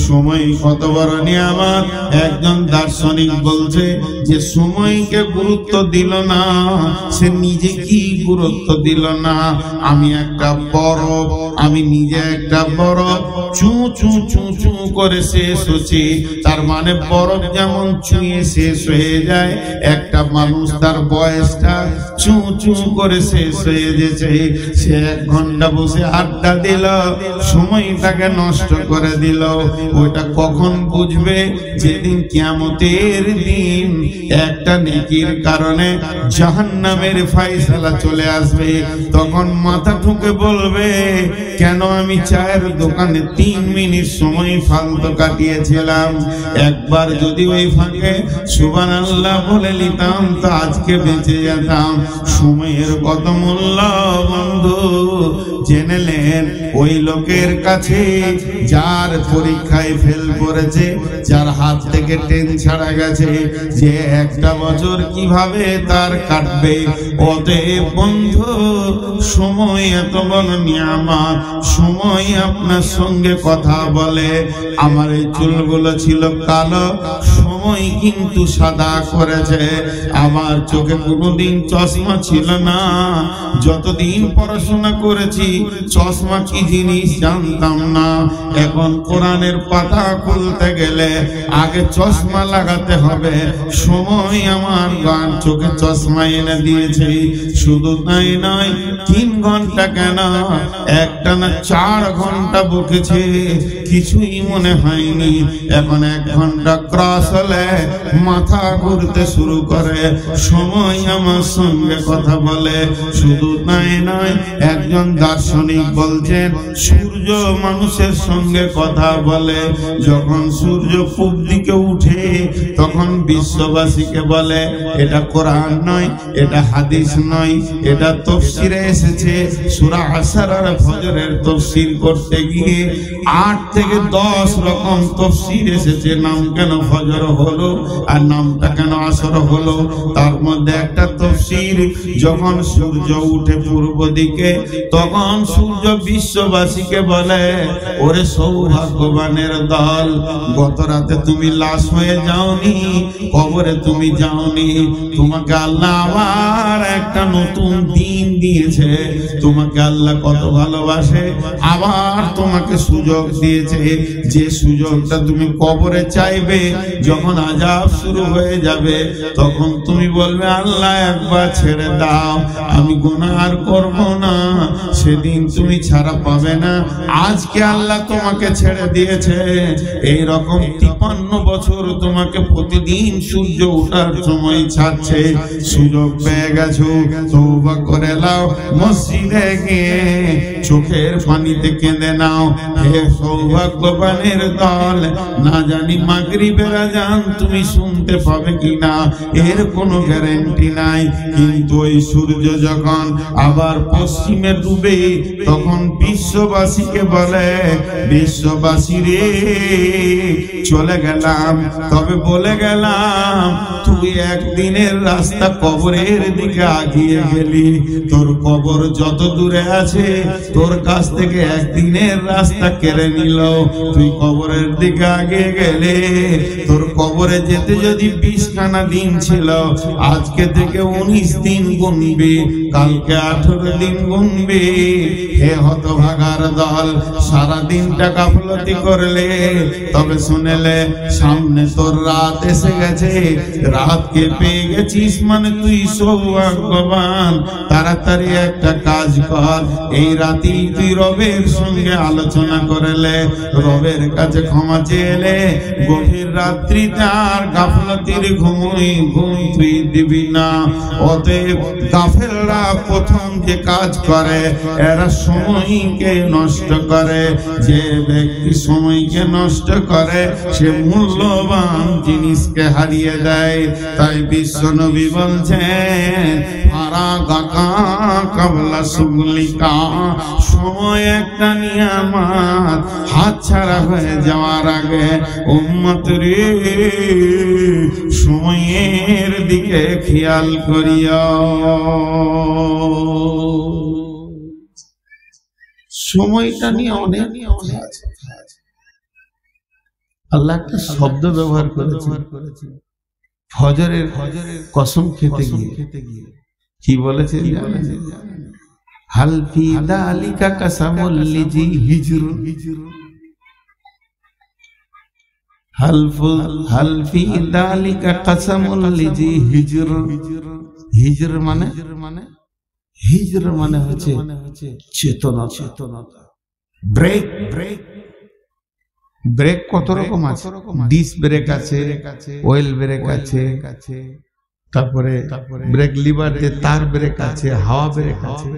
সময় কত বড় নিয়ামত। একজন দার্শনিক বলছে যে সময়কে গুরুত্ব দিল না, সে নিজে কি গুরুত্ব দিল না। আমি একটা বরফ, আমি নিজে একটা বরফ চু চু চু চু করে শেষ হচ্ছে। তার মানে বরফ যেমন চুঁয়ে শেষ হয়ে যায়, একটা মানুষ তার বয়সটা চু চু করে শেষ হয়ে গেছে। সে 1 ঘন্টা বসে আড্ডা দিল, সময়টাকে নষ্ট করে দিল। ওটা কখন বুঝবে? যেদিন কিয়ামতের দিন একটা নেকির কারণে জাহান্নামের ফয়সালা চলে আসবে, তখন মাথা ঠুকে বলবে, কেন আমি চায়ের দোকানে 3 মিনিট সময় ফালতু কাটিয়েছিলাম। একবার যদি ওই ফাঁকে সুবহানাল্লাহ বলে নিতাম তো আজকে বেঁচে যেতাম। সময়ের কত মূল্য বন্ধু জেনেলেন ওই লোকের কাছে যার পরীক্ষায় ফেল করেছে, যার হাত থেকে ট্রেন ছাড়া গেছে, যে একটা বছর কিভাবে তার কাটবে। অতএব বন্ধু, সময় এত বড় নিয়ামত। সময় আপনার সঙ্গে কথা বলে। আমার এই চুলগুলো ছিল কালো, সময় কিন্তু সাদা করেছে। আমার চোখে কোনোদিন চশমা ছিল না, যতদিন পড়াশোনা করেছি চশমা কি জিনিস জানতাম না। এখন কোরআনের পাতা খুলতে গেলে আগে চশমা লাগাতে হবে। সময় আমার গান চোখে চশমা এনে দিয়েছে। শুধু তাই নয়, 3 ঘন্টা কেন, একটা না 4 ঘন্টা বকেছে, কিছুই মনে হয়নি। এখন 1 ঘন্টা ক্রস হলে মাথা ঘুরতে শুরু করে। সময় আমার সঙ্গে কথা বলে। শুধু তাই নয়, একজন দার্শনিক বলছেন সূর্য মানুষের সঙ্গে কথা বলে। যখন সূর্য পূব দিকে উঠে তখন বিশ্ববাসীকে বলে, এটা কোরআন নয়, এটা হাদিস নয়, এটা তাফসীরে এসেছে। সূরা আসর আর ফজরের তাফসীর করতে গিয়ে 8 থেকে 10 রকম তাফসীর এসেছে। নাম কেন ফজর হলো আর নামটা কেন আসর হলো? তার মধ্যে একটা তাফসীর, যখন সূর্য উঠে পূর্ব দিকে তখন সূর্য বিশ্ববাসীকে বলে, ওরে সৌভাগ্যবানের দল, গত রাতে তুমি লাশ হয়ে যাওনি, কবরে তুমি যাওনি, তোমাকে আল্লাহ আবার একটা নতুন দিন দিয়েছে। তোমাকে আল্লাহ কত ভালোবাসে, আবার তোমাকে সুযোগ দিয়েছে। যে সুযোগটা তুমি কবরে চাইবে, যখন আযাব শুরু হয়ে যাবে তখন তুমি বলবে, আল্লাহ একবার ছেড়ে দাও, আমি গুনাহ আর করব না। সেদিন তুমি ছাড়া পাবে না। আজকে আল্লাহ তোমাকে ছেড়ে দিয়েছে। এই রকম 53 বছর তোমাকে প্রতিদিন সূর্য ওঠার সময় ছাড়ছে। সুযোগ পেয়ে গেছো, তওবা করে নাও, মসজিদে গিয়ে চোখের পানিতে কেঁদে নাও। হে সৌভাগ্যবানের দল, না জানি মাগরিবের আযান তুমি শুনতে পাবে কিনা, এর কোনো গ্যারান্টি নাই। কিন্তু ওই সূর্য যখন আবার পশ্চিমে ডুবে তখন বিশ্ববাসীকে বলে, বিশ্ববাসী রে, চলে গেলাম, তবে বলে গেলাম তুই একদিনের রাস্তা কবরের দিকে আগিয়ে গেলি। তোর কবর যত দূরে আছে তোর কাছ থেকে একদিনের রাস্তা কেড়ে নিল। তুই কবরের দিকে আগিয়ে গেলে তোর কবরে যেতে যদি 20 খানা দিন ছিল, আজকে থেকে 19 দিন গুনবি, কালকে 18 দিন গুনবি। হে হতভাগার দল, সারা দিনটা গাফলতি করলে, তবে শুনেলে সামনে তোর রাত এসে গেছে। রাতকে পেয়ে গেছিস মানে তুই সৌভাগ্যবান। তাড়াতাড়ি একটা কাজ কর, এই রাতি তুই রবের সঙ্গে আলোচনা করলে, রবের কাছে ক্ষমা চেয়েলে, গভীর রাত্রিতে আর গাফলতির ঘুম তুই দিবি না। অতএব গাফেলরা প্রথম যে কাজ করে, এরা সময়কে নষ্ট করে। যে ব্যক্তি সময়কে নষ্ট করে সে মূল্যবান জিনিসকে হারিয়ে দেয়। তাই বিশ্ব নবী বলছেন, ফারাগাকা কাবলা সুগলিকা, সময় একটা নিয়ামত, হাতছাড়া হয়ে যাওয়ার আগে উম্মত রে সময়ের দিকে খেয়াল করিও। সময়টা নিয়ে অনেক আছে। আল্লাহ একটা শব্দ ব্যবহার করেছে ফজরের কসম খেতে গিয়ে কি বলেছে হাল ফি যালিকা কাসামুল লিজি হিজর হাল ফি যালিকা কাসামুল লিজি হিজর হিজর মানে হচ্ছে চেতনা ব্রেক ব্রেক কত রকম আছে ডিস ব্রেক আছে অয়েল ব্রেক আছে তারপরে ব্রেক লিভার যে তার ব্রেক আছে হাওয়া ব্রেক আছে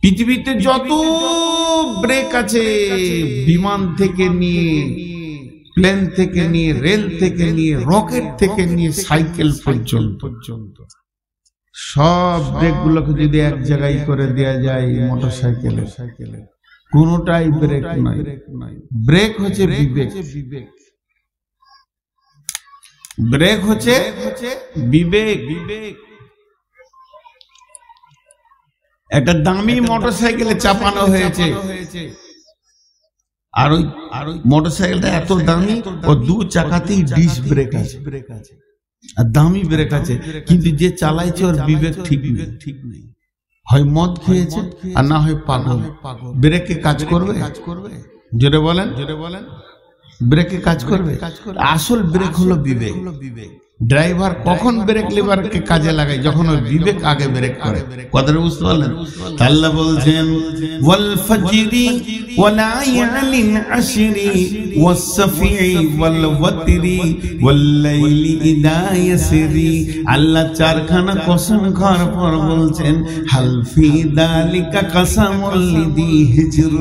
পৃথিবীতে যত ব্রেক আছে বিমান থেকে নিয়ে প্লেন থেকে নিয়ে রেল থেকে নিয়ে রকেট থেকে নিয়ে সাইকেল পর্যন্ত সব ব্রেক গুলোকে যদি এক জায়গায় করে দেওয়া যায় মোটরসাইকেলে কোনটাই ব্রেক নয় ব্রেক হচ্ছে বিবেক ব্রেক হচ্ছে বিবেক একটা দামি মোটরসাইকেলে চাপানো হয়েছে আর ওই মোটরসাইকেলটা এত দামি ও দু চাকাতেই ডিস ব্রেক আছে আর দামি ব্রেক আছে কিন্তু যে চালাইছে ওর বিবেক ঠিক নেই হয় মদ খেয়েছে আর না হয় পাগল ব্রেকে কাজ করবে জোরে বলেন ব্রেকে কাজ করবে আসল ব্রেক হলো বিবেক ড্রাইভার কখন ব্রেক লিভারকে কাজে লাগায় যখন ওর বিবেক আগে ব্রেক করে কথাটা বুঝতে পারলেন আল্লাহ বলছেন ওয়াল ফাজরি ওয়া লায়ালিন আশরি ওয়াস সাফি ওয়াল ওয়াতরি ওয়াল লাইলি ইদা ইয়াসরি আল্লাহ চারখানা কসম খাওয়ার পর বলছেন হাল ফি যালিকা কাসামুল লিদি হিজর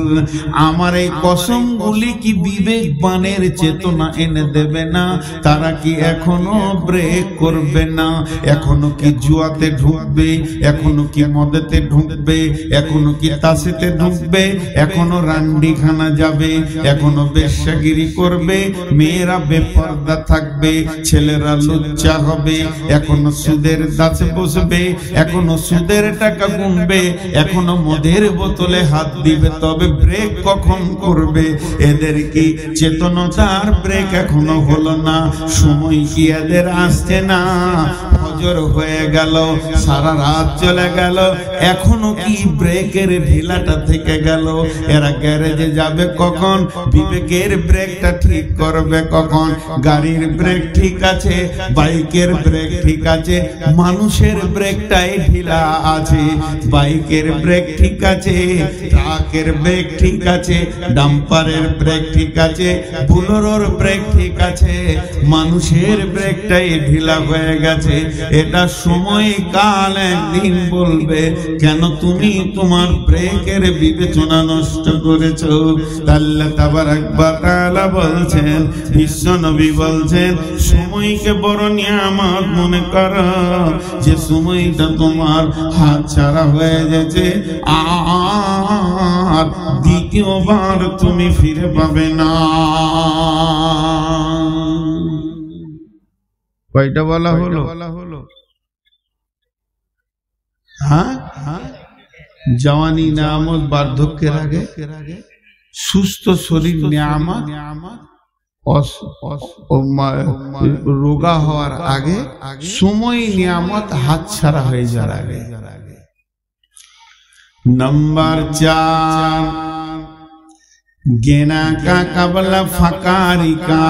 আমার এই কসমগুলি কি বিবেক বানের চেতনা এনে দেবে না তারা কি এখনো ব্রেক করবে না এখনো কি জুয়াতে ঢুকবে এখনো কি মদেতে ঢুকবে এখনো কি তাসেতে ঢুকবে এখনো রান্ডিখানা যাবে এখনো বেশ্যাগিরি করবে মেয়েরা বেপরদা থাকবে ছেলেরা লুচ্চা হবে এখনো সুদের দাসে বসবে এখনো সুদের টাকা গুনবে এখনো মদের বোতলে হাত দিবে তবে ব্রেক কখন করবে এদের কি চেতনতার ব্রেক এখনো হলো না সময় কি এদের আসছে না ফজর হয়ে গেল সারা রাত চলে গেল এখনো কি ব্রেকের ঢিলাটা থেকে গেল এরা গ্যারেজে যাবে কখন বিবেকের ব্রেকটা ঠিক করবে কখন গাড়ির ব্রেক ঠিক আছে বাইকের ব্রেক ঠিক আছে মানুষের ব্রেকটাই ঢিলা আছে বাইকের ব্রেক ঠিক আছে ট্রাকের ব্রেক ঠিক আছে ডাম্পারের ব্রেক ঠিক আছে বুলোরোর ব্রেক ঠিক আছে মানুষের ব্রেকটাই ঢিলা হয়ে গেছে এটা সময় কাল একদিন বলবে কেন তুমি তোমার ব্রেকের বিবেচনা নষ্ট করেছো আল্লাহ তাবারাক ওয়া তাআলা বলছেন বিশ্ব নবী বলছেন সময়কে বড় নিয়ামত মনে করো যে সময়টা তোমার হাত ছাড়া হয়ে গেছে আর দ্বিতীয়বার তুমি ফিরে পাবে না কয়টা বলা হলো হ্যাঁ জওয়ানি নিয়ামত বার্ধক্যের আগে সুস্থ শরীর নিয়ামত রোগা হওয়ার আগে সময় নিয়ামত হাত ছাড়া হয়ে যাওয়ার আগে नंबर 4 गेना का कबला फकारी का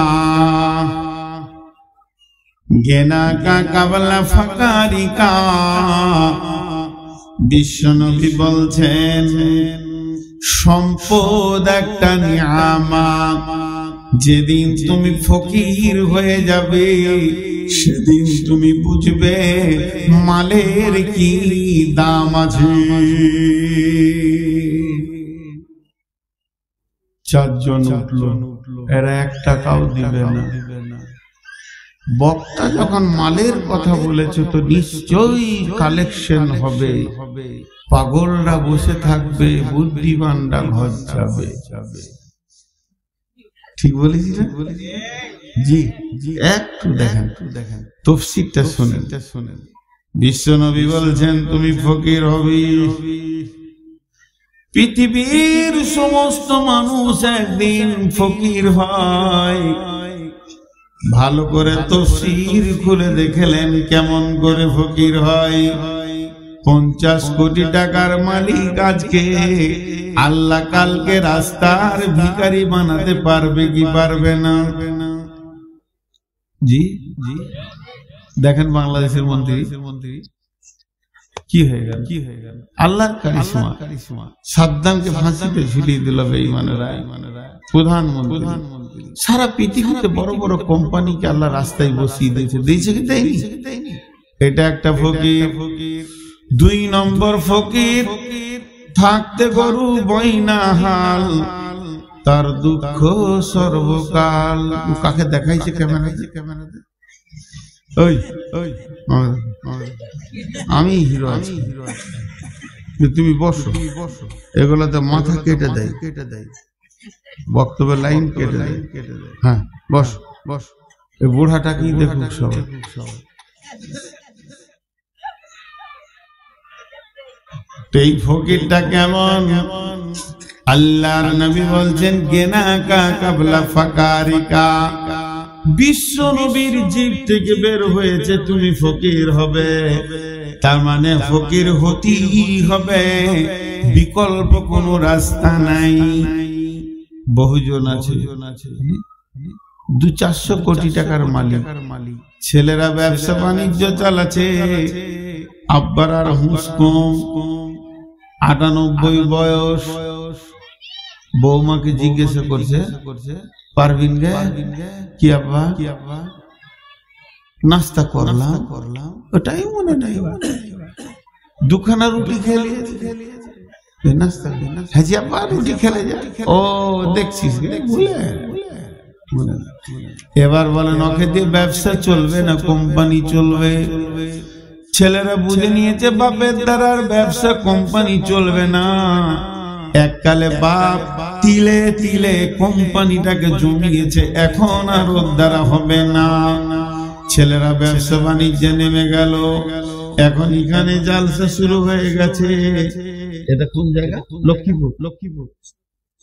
गेना का कबला फकारी का বিশ্বনবী বলছেন সম্পদ একটা নিয়ামত যেদিন তুমি ফকির হয়ে যাবে সেদিন তুমি বুঝবে মালের কি দাম আছে চারজন উঠলো এরা 1 টাকাও দিবে না বক্তা যখন মালের কথা বলেছে তো নিশ্চয়ই কালেকশন হবে পাগলরা বসে থাকবে বুদ্ধিমানরা ঘর যাবে ঠিক বলেছি না জি একটু দেখেন তাফসীরটা শুনেন বিশ্বনবী বলছেন তুমি ফকির হবি পৃথিবীর সমস্ত মানুষ একদিন ফকির হয়। ভালো করে তফসির খুলে দেখলেন কেমন করে ফকির হয়। 50 কোটি টাকার মালিক আজকে আল্লাহ কালকে রাস্তার ভিখারি বানাতে পারবে কি পারবে না? জি জি, দেখেন বাংলাদেশের মন্ত্রী কি হয়ে গেল, আল্লাহর কারিশমা। সাদ্দামকে ফাঁসিতে ঝুলিয়ে দিল বেঈমানেরা। প্রধানমন্ত্রী সারা পৃথিবীতে বড় বড় কোম্পানিকে আল্লাহ রাস্তায় বসিয়ে দিয়েছে, দিয়েছে কি দেয়নি? এটা একটা ফকির। 2 নম্বর ফকির, থাকতে গরু বইনা হাল, তার দুঃখ সর্বকাল। কাকে দেখাইছে ক্যামেরাতে? ওই আমি হিরো আছি, তুমি বসো। এগুলোতে মাথা কেটে দেয়, বক্তব্যের লাইন কেটে দেয়। হ্যাঁ বস। এই বুড়াটাকেই দেখুক সবাই। এই ফকিরটা কেমন? আল্লাহর নবী বলছেন গেনা কা কাবলা ফাকারিকা। বিশ্ব নবীর জিভ থেকে বের হয়েছে তুমি ফকির হবে, তার মানে ফকির হতেই হবে, বিকল্প কোনো রাস্তা নাই। বহুজন আছে 200-400 কোটি টাকার মালিক, ছেলেরা ব্যবসা বাণিজ্য চালাচ্ছে, আব্বার আর হুঁশ কম, 98 বয়স। বৌমাকে জিজ্ঞাসা করছে পারবিন গে কি আব্বা? নাস্তা করলাম, ওটাই মনে নাই। 2খানা রুটি খেলে নাস্তা, হ্যাঁ জি আব্বা রুটি খেলে যা। ও দেখছিস এবার বলেন ওকে দিয়ে ব্যবসা চলবে না কোম্পানি চলবে? ছেলেরা বুঝে নিয়েছে বাপের দ্বারা আর ব্যবসা কোম্পানি চলবে না। এককালে বাপ তিলে তিলে কোম্পানিটাকে জমিয়েছে, এখন আর ওর দ্বারা হবে না। ছেলেরা ব্যবসা বাণিজ্যে নেমে গেল, এখন এখানে জালসা শুরু হয়ে গেছে। এটা কোন জায়গা? লক্ষ্মীপুর,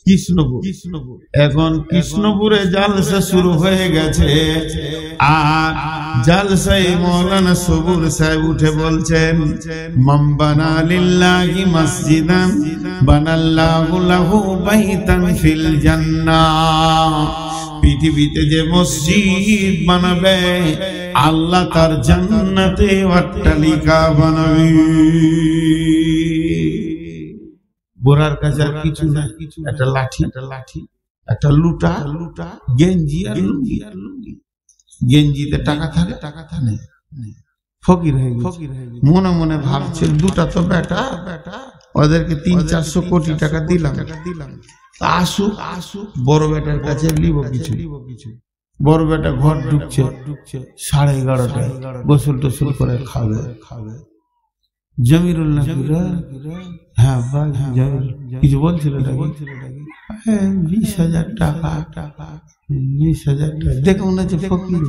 কৃষ্ণপুর। এখন কৃষ্ণপুরে জালসা শুরু হয়ে গেছে। আর জালসায় মৌলানা সবুর সাহেব উঠে বলছেন মান বানা লিল্লাহি মসজিদান বানাল্লাহু লাহু বাইতান ফিল জান্নাহ। পৃথিবীতে যে মসজিদ বানাবে আল্লাহ তার জান্নাতে অট্টালিকা বানাবে। বোরার কাছে আর কিছু না, একটা লাঠি, একটা লুটা, গেঞ্জি আর লুঙ্গি। গেঞ্জিতে টাকা থাকে, ফকির হয়ে গেছে। মনে মনে ভাবছে দুটা তো বেটা, ওদেরকে 300-400 কোটি টাকা দিলাম, আসুক বড় বেটার কাছে লিব কিছু। বড় বেটা ঘর ঢুকছে 11:30টায়, গোসল টোসল করে খাবে। জমিরুল্লাহ হ্যাঁ কিছু বলছিল, 20,000 টাকা। দেখুন না যে ফকির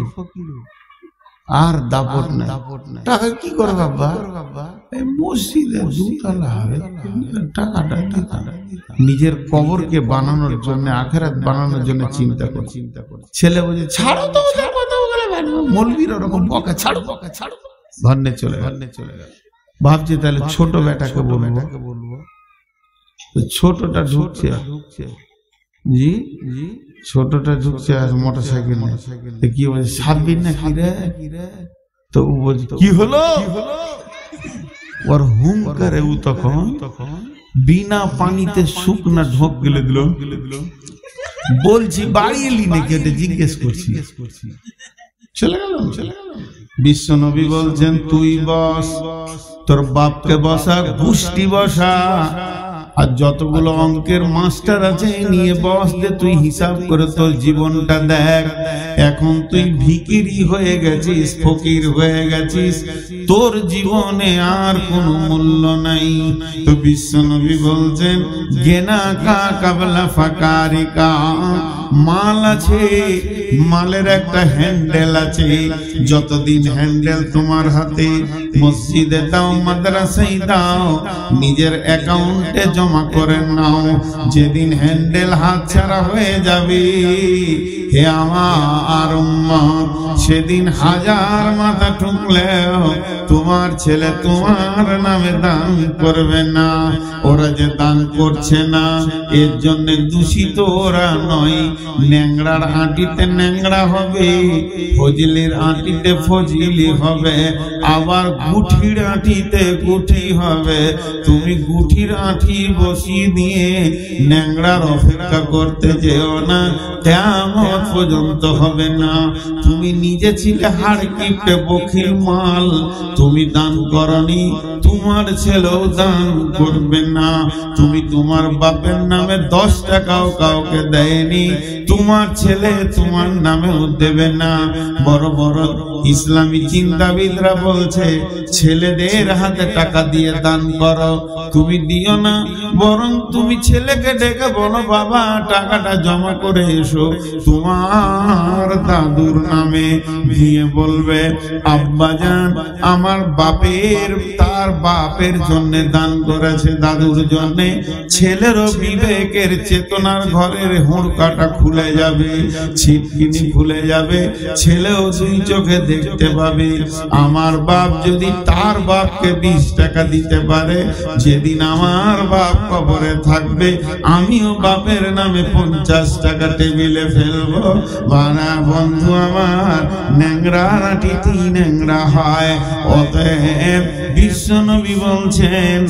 আর দাপট নাই, টাকা কি করে বাবা? মসজিদে 2 তলা হবে, টাকাটা নিজের কবরকে বানানোর জন্য, আখেরাত বানানোর জন্য চিন্তা করে। ছেলে বলছে ছাড়ো তো কথা বলে, মৌলবীর ওরকম বকা, ছাড়ো ধন্যে চলে গেল। ভাবছি তাহলে ছোট বেটাকে বলবো। ছোটটা ঢুকছে, জি ছোটটা ঢুকছে আর মোটরসাইকেল কি বলছে সাববিন না কি রে? তো ও বলছে কি হলো? ওর হুম করে ও তখন বিনা পানিতে শুকনা ঢোক গেলে দিল। বলছি বাড়ি এলি নাকি এটা জিজ্ঞেস করছি, চলে গেল। বিশ্ব নবী বলছেন তুই বস, তোর বাপকে বসা, গোষ্ঠী বসা, আর যতগুলো অঙ্কের মাস্টার আছে নিয়ে বস দে, তুই হিসাব করে তোর জীবনটা দেখ। এখন তুই ভিখিরি হয়ে গেছিস, ফকির হয়ে গেছিস, তোর জীবনে আর কোনো মূল্য নাই। তো বিশ্ব নবী বলছেন গেনা কা কাবলা ফাকারিকা, মাল আছে, মালের একটা হ্যান্ডেল আছে। যতদিন হ্যান্ডেল তোমার হাতে, মসজিদে দাও, মাদ্রাসায় দাও, নিজের অ্যাকাউন্টে জমা করে নাও। যেদিন হ্যান্ডেল হাতছাড়া হয়ে যাবে হে আমার উম্মত, সেদিন হাজার মাথা ঠুকলেও তোমার ছেলে তোমার নামে দান করবে না। ওরা যে দান করছে না এর জন্য দূষিত ওরা নয়। ন্যাংরার আঁটিতে ন্যাংরা হবে, ফজলির আঁটিতে ফজলি হবে, আবার গুঠির আঁটিতে গুঠি হবে। তুমি গুঠির আঁটি বসিয়ে দিয়ে ন্যাংরার অপেক্ষা করতে যেও না, কিয়ামত পর্যন্ত হবে না। তুমি নিজে ছিলে হাড় কিপটে বখিল মাল, তুমি দান করনি, তোমার ছেলেও দান করবে না। তুমি তোমার বাপের নামে 10 টাকাও কাউকে দেয়নি, তোমার ছেলে তোমার নামেও দেবে না। বড় বড় ইসলামী চিন্তাবিদরা বলছে ছেলেদের হাতে টাকা দিয়ে দান করো, তুমি দিও না, বরং তুমি ছেলেকে ডেকে বলো বাবা টাকাটা জমা করে এসো তোমার দাদুর নামে। দিয়ে বলবে আব্বাজান আমার বাপের তার বাপের জন্য দান করেছে, দাদুর জন্য। ছেলেরও বিবেকের চেতনার ঘরের হুড়কাটা খুলে যাবে, ছিটকিনি খুলে যাবে, ছেলেও দুই চোখে দেখতে পাবে। আমার বাপ যদি তার বাপকে 20 টাকা দিতে পারে, যেদিন আমার বাপ কবরে থাকবে আমিও বাপের নামে 50 টাকা টেবিলে ফেলবো। বানা বন্ধু আমার, ন্যাংরা আঁটিতেই ন্যাংরা হয়। অতএব বিশ্বনবী বলছেন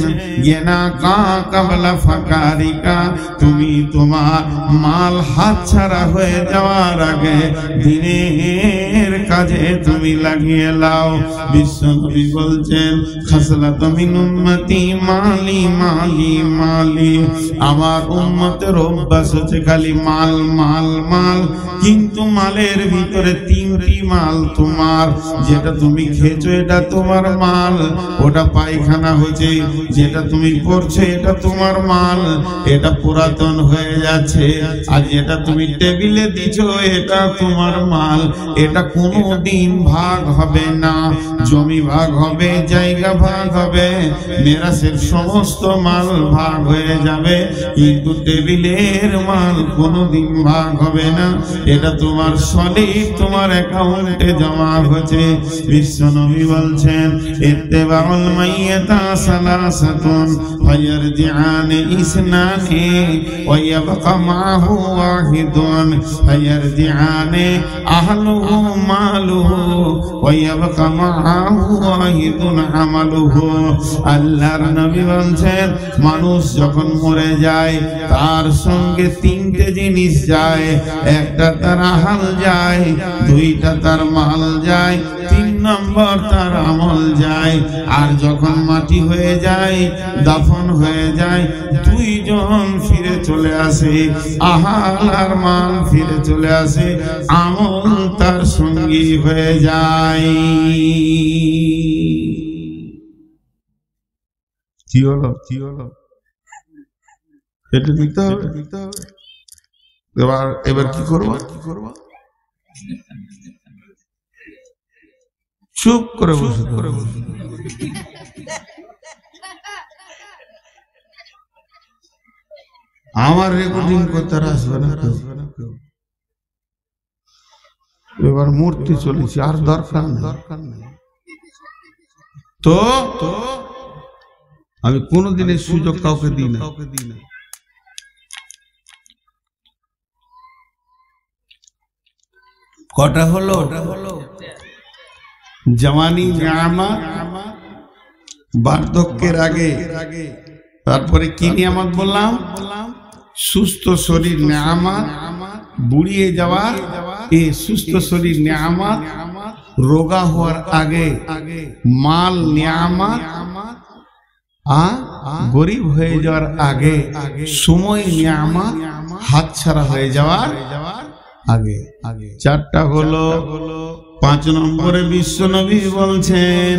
গেনা কা কাবলা ফাকারিকা, তুমি তোমার মাল হাতছাড়া হয়ে যাওয়ার আগে দিনের কাজে তুমি লাগিয়ে লাও। বিশ্বনবী বলছেন খাসলাতু মিন উম্মতি মালি মালি মালি, আমার উম্মতের অভ্যাস হচ্ছে খালি মাল মাল মাল। কিন্তু মালের ভিতরে 3টি মাল তোমার, যেটা তুমি খেয়েছো এটা তোমার মাল, ওটা পায়খানা হয়েছে, যেটা তুমি করছো এটা তোমার মাল, এটা পুরাতন হয়ে যাচ্ছে। আর যেটা তুমি টেবিলে দিছো এটা তোমার মাল, এটা কোনোদিন ভাগ হবে না। জমি ভাগ হবে, জায়গা ভাগ হবে, মেরাসের সমস্ত মাল ভাগ হয়ে যাবে, কিন্তু টেবিলের মাল কোনোদিন ভাগ হবে না। এটা তোমার সলিড, তোমার অ্যাকাউন্টে জমা হয়েছে। বিশ্বনবী বলছেন ইত্তেবাউল মাইয়াতা সালাসাতুন ফায়ারজিআনে ইসনানে ওয়া ইয়াবকা মাহু ওয়াহিদুন ফায়ারজিআনে আহলুহু মালুহু ওয়া ইয়াবকা মাহু ওয়াহিদুন আমালুহু। আল্লাহর নবী বলছেন মানুষ যখন মরে যায় তার সঙ্গে 3টে জিনিস যায়, একটা তার আহাল যায়, 2টা তার মাল যায়, 3 নম্বর তার আমল যায়। আর যখন মাটি হয়ে যায়, দাফন হয়ে যায়, 2 জন ফিরে চলে আসে, আহাল আর মাল ফিরে চলে আসে, আমল তার সঙ্গী হয়ে যায়। কি হলো এটা নিতে হবে। এবার কি করবো? চুপ করে বসে আমার রেকর্ডিং করতে আসবে না কেউ। এবার মূর্তি চলেছে, আর দরকার নেই। তো আমি কোনোদিনের সুযোগ কাউকে দিই না। কটা হলো? জওয়ানি নিয়ামত, বার্ধক্যের আগে। তারপরে কি নিয়ামত বললাম? সুস্থ শরীর নিয়ামত, বুড়িয়ে যাওয়ার এই সুস্থ শরীর নিয়ামত, রোগা হওয়ার আগে মাল নিয়ামত, গরিব হয়ে যাওয়ার আগে সময় নিয়ামত, হাতছাড়া হয়ে যাওয়ার আগে। 4টা হলো। 5 নম্বরে বিশ্বনবী বলছেন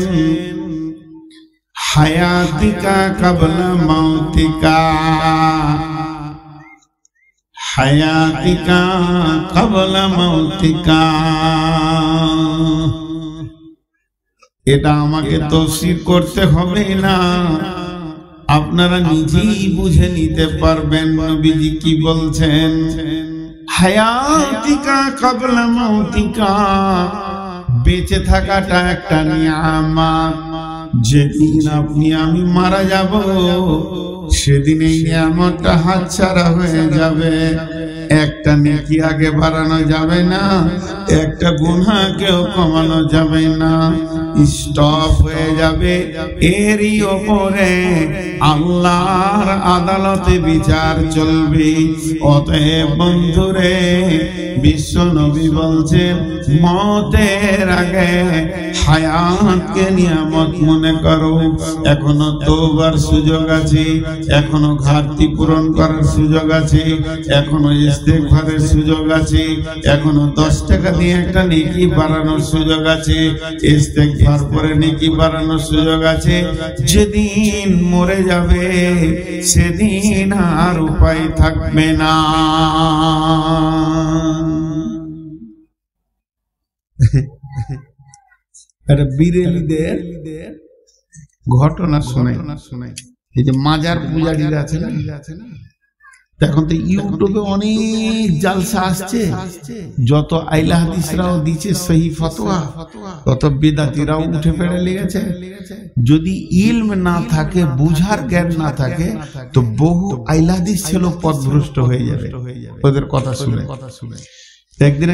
হায়াতিকা কাবলা মাউতিকা, হায়াতিকা ক্বাবলা মাউতিকা। এটা আমাকে তাফসীর করতে হবে না, আপনারা নিজেই বুঝে নিতে পারবেন নবীজি কি বলছেন। হায়াতিকা ক্বাবলা মাউতিকা, বেঁচে থাকাটা একটা নিয়ামত। যেদিন আপনি আমি মারা যাব সেদিন এই নিয়ামতটা হাতছাড়া হয়ে যাবে। একটা নেকি আগে বাড়ানো যাবে না, একটা গুনাহকেও কমানো যাবে না, স্টপ হয়ে যাবে। এরই ওপরে আল্লাহর আদালতে বিচার চলবে। অতএব বন্ধুরে, বিশ্ব নবী বলছেন মতের আগে হায়াতকে নিয়ামত মনে করো। এখনো তওবার সুযোগ আছে, এখনো ঘাটতি পূরণ করার সুযোগ আছে, এখনো ইস্তেগফারের সুযোগ আছে, এখনো 10 টাকা দিয়ে একটা নেকি বাড়ানোর সুযোগ আছে, ইস্তেগফার করে নেকি বাড়ানোর সুযোগ আছে। যেদিন মরে যাবে সেদিন আর উপায় থাকবে না। একটা বিরেলিদের ঘটনা শোনাই। এই যে মাজার পূজারীরা আছে না, এখন তো ইউটিউবে অনেক জালসা আসছে। যত আইলা হাদিসরাও দিচ্ছে সহি ফতোয়া, তত বিদাতিরাও উঠে পড়ে লেগেছে। যদি ইলম না থাকে, বুঝার জ্ঞান না থাকে, তো বহু আইলা হাদিস ছিল পথভ্রষ্ট হয়ে যাবে ওদের কথা শুনে। একদিন